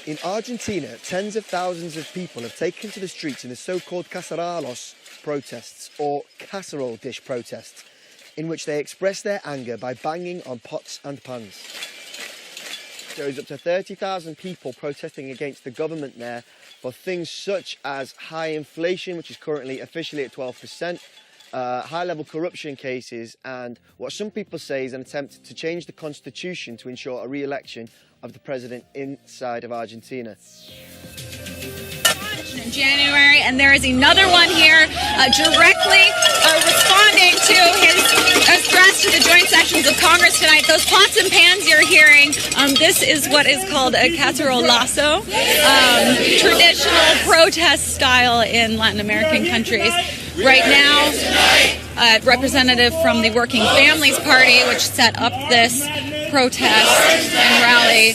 In Argentina, tens of thousands of people have taken to the streets in the so-called Cacerolazo protests, or casserole dish protests, in which they express their anger by banging on pots and pans. There is up to 30,000 people protesting against the government there for things such as high inflation, which is currently officially at 12%, high-level corruption cases, and what some people say is an attempt to change the constitution to ensure a re-election of the president inside of Argentina. In January, and there is another one here directly responding to his address to the joint sessions of Congress tonight. Those pots and pans you're hearing, this is what is called a Cacerolazo, traditional protest style in Latin American countries. Right now, a representative from the Working Families Party, which set up this protest and rally,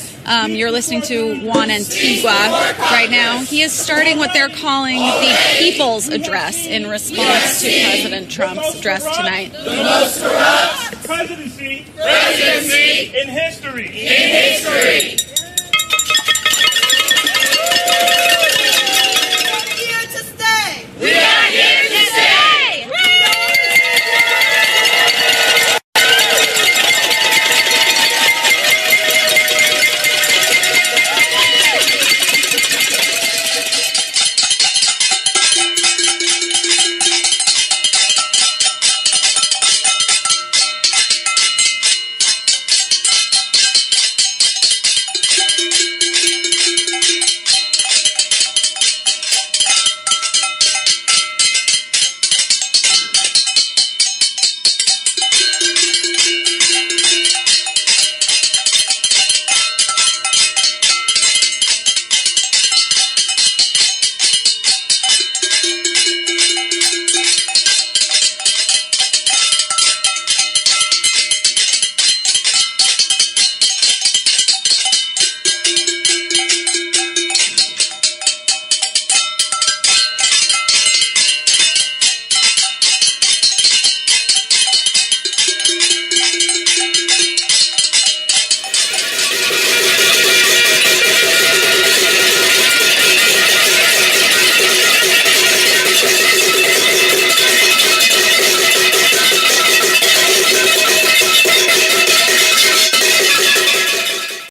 you're listening to Juan Antigua right now. He is starting what they're calling the People's Address in response to President Trump's address tonight. The most corrupt presidency in history.